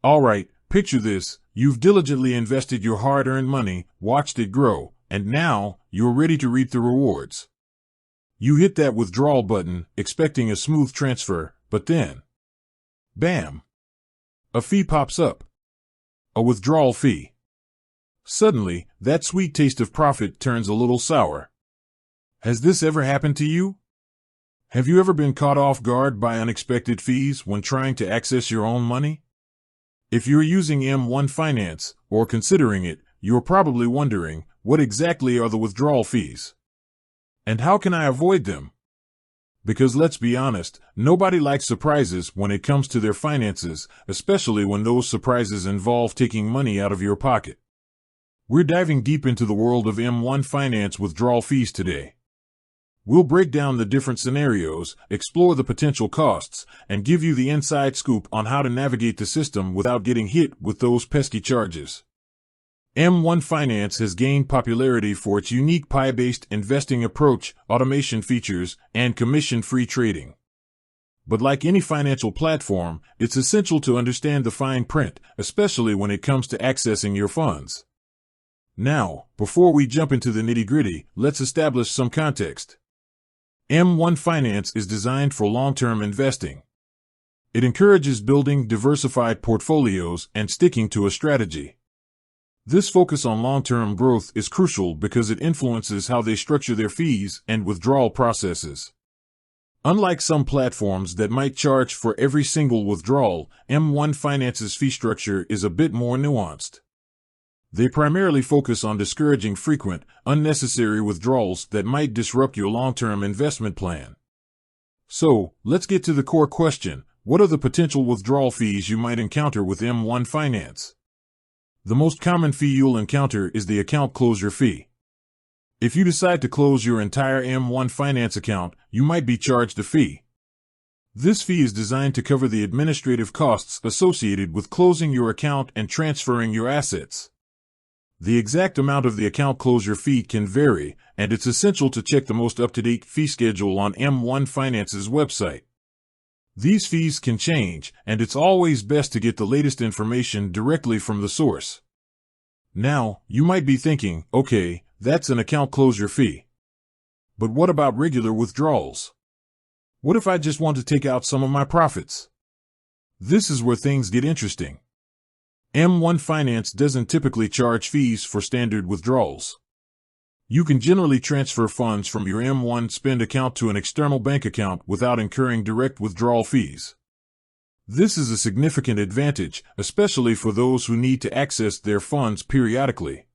All right, picture this. You've diligently invested your hard-earned money, watched it grow, and now you're ready to reap the rewards. You hit that withdrawal button, expecting a smooth transfer, but then, bam! A fee pops up. A withdrawal fee. Suddenly, that sweet taste of profit turns a little sour. Has this ever happened to you? Have you ever been caught off guard by unexpected fees when trying to access your own money? If you're using M1 Finance, or considering it, you're probably wondering, what exactly are the withdrawal fees? And how can I avoid them? Because let's be honest, nobody likes surprises when it comes to their finances, especially when those surprises involve taking money out of your pocket. We're diving deep into the world of M1 Finance withdrawal fees today. We'll break down the different scenarios, explore the potential costs, and give you the inside scoop on how to navigate the system without getting hit with those pesky charges. M1 Finance has gained popularity for its unique pie-based investing approach, automation features, and commission-free trading. But like any financial platform, it's essential to understand the fine print, especially when it comes to accessing your funds. Now, before we jump into the nitty-gritty, let's establish some context. M1 Finance is designed for long-term investing. It encourages building diversified portfolios and sticking to a strategy. This focus on long-term growth is crucial because it influences how they structure their fees and withdrawal processes. Unlike some platforms that might charge for every single withdrawal, M1 Finance's fee structure is a bit more nuanced. They primarily focus on discouraging frequent, unnecessary withdrawals that might disrupt your long-term investment plan. So, let's get to the core question. What are the potential withdrawal fees you might encounter with M1 Finance? The most common fee you'll encounter is the account closure fee. If you decide to close your entire M1 Finance account, you might be charged a fee. This fee is designed to cover the administrative costs associated with closing your account and transferring your assets. The exact amount of the account closure fee can vary, and it's essential to check the most up-to-date fee schedule on M1 Finance's website. These fees can change, and it's always best to get the latest information directly from the source. Now, you might be thinking, okay, that's an account closure fee. But what about regular withdrawals? What if I just want to take out some of my profits? This is where things get interesting. M1 Finance doesn't typically charge fees for standard withdrawals. You can generally transfer funds from your M1 Spend account to an external bank account without incurring direct withdrawal fees. This is a significant advantage, especially for those who need to access their funds periodically.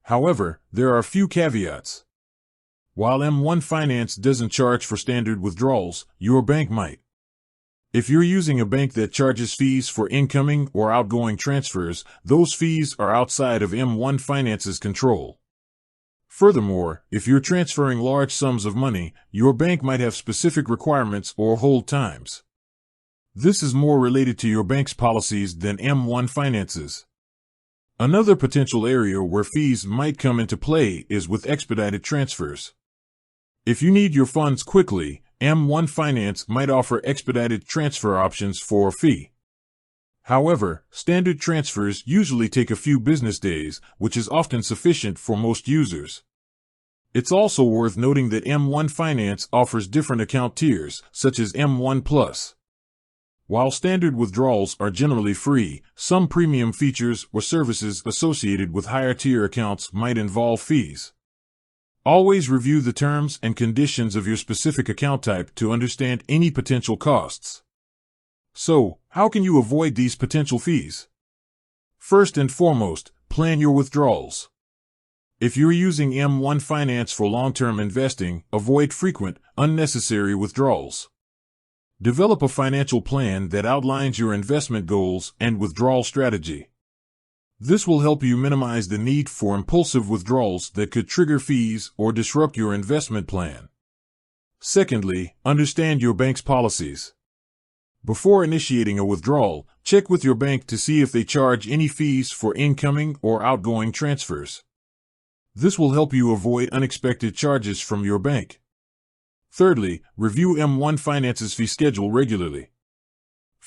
However, there are a few caveats. While M1 Finance doesn't charge for standard withdrawals, your bank might. If you're using a bank that charges fees for incoming or outgoing transfers, those fees are outside of M1 Finance's control. Furthermore, if you're transferring large sums of money, your bank might have specific requirements or hold times. This is more related to your bank's policies than M1 Finance's. Another potential area where fees might come into play is with expedited transfers. If you need your funds quickly, M1 Finance might offer expedited transfer options for a fee. However, standard transfers usually take a few business days, which is often sufficient for most users. It's also worth noting that M1 Finance offers different account tiers, such as M1 Plus. While standard withdrawals are generally free, some premium features or services associated with higher tier accounts might involve fees. Always review the terms and conditions of your specific account type to understand any potential costs. So, how can you avoid these potential fees? First and foremost, plan your withdrawals. If you're using M1 Finance for long-term investing, avoid frequent, unnecessary withdrawals. Develop a financial plan that outlines your investment goals and withdrawal strategy. This will help you minimize the need for impulsive withdrawals that could trigger fees or disrupt your investment plan. Secondly, understand your bank's policies. Before initiating a withdrawal, check with your bank to see if they charge any fees for incoming or outgoing transfers. This will help you avoid unexpected charges from your bank. Thirdly, review M1 Finance's fee schedule regularly.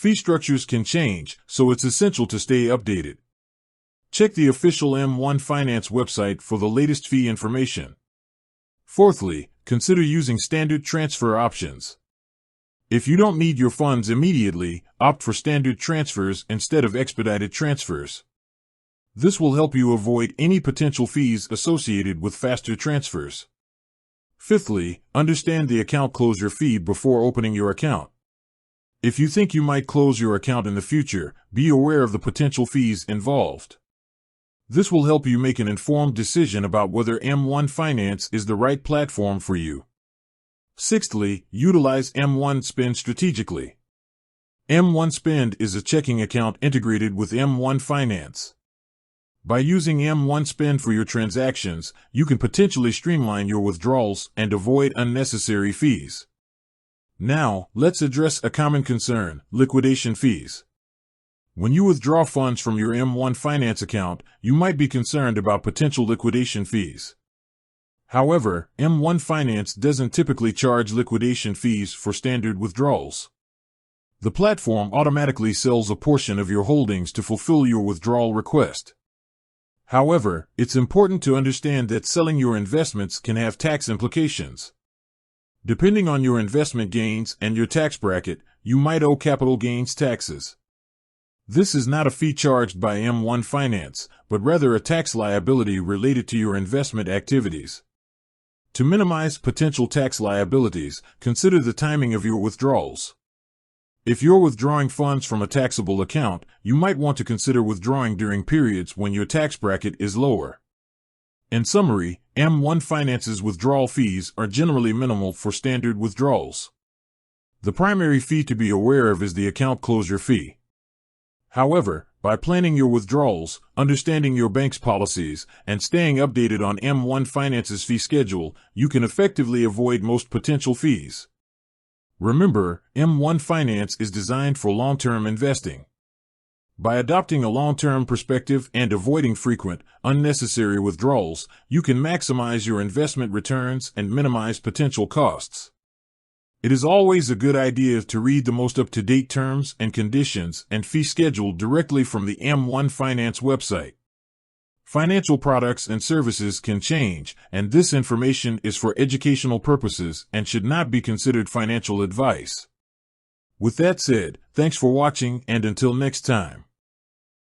Fee structures can change, so it's essential to stay updated. Check the official M1 Finance website for the latest fee information. Fourthly, consider using standard transfer options. If you don't need your funds immediately, opt for standard transfers instead of expedited transfers. This will help you avoid any potential fees associated with faster transfers. Fifthly, understand the account closure fee before opening your account. If you think you might close your account in the future, be aware of the potential fees involved. This will help you make an informed decision about whether M1 Finance is the right platform for you. Sixthly, utilize M1 Spend strategically. M1 Spend is a checking account integrated with M1 Finance. By using M1 Spend for your transactions, you can potentially streamline your withdrawals and avoid unnecessary fees. Now, let's address a common concern: liquidation fees. When you withdraw funds from your M1 Finance account, you might be concerned about potential liquidation fees. However, M1 Finance doesn't typically charge liquidation fees for standard withdrawals. The platform automatically sells a portion of your holdings to fulfill your withdrawal request. However, it's important to understand that selling your investments can have tax implications. Depending on your investment gains and your tax bracket, you might owe capital gains taxes. This is not a fee charged by M1 Finance, but rather a tax liability related to your investment activities. To minimize potential tax liabilities, consider the timing of your withdrawals. If you're withdrawing funds from a taxable account, you might want to consider withdrawing during periods when your tax bracket is lower. In summary, M1 Finance's withdrawal fees are generally minimal for standard withdrawals. The primary fee to be aware of is the account closure fee. However, by planning your withdrawals, understanding your bank's policies, and staying updated on M1 Finance's fee schedule, you can effectively avoid most potential fees. Remember, M1 Finance is designed for long-term investing. By adopting a long-term perspective and avoiding frequent, unnecessary withdrawals, you can maximize your investment returns and minimize potential costs. It is always a good idea to read the most up-to-date terms and conditions and fee schedule directly from the M1 Finance website. Financial products and services can change, and this information is for educational purposes and should not be considered financial advice. With that said, thanks for watching, and until next time.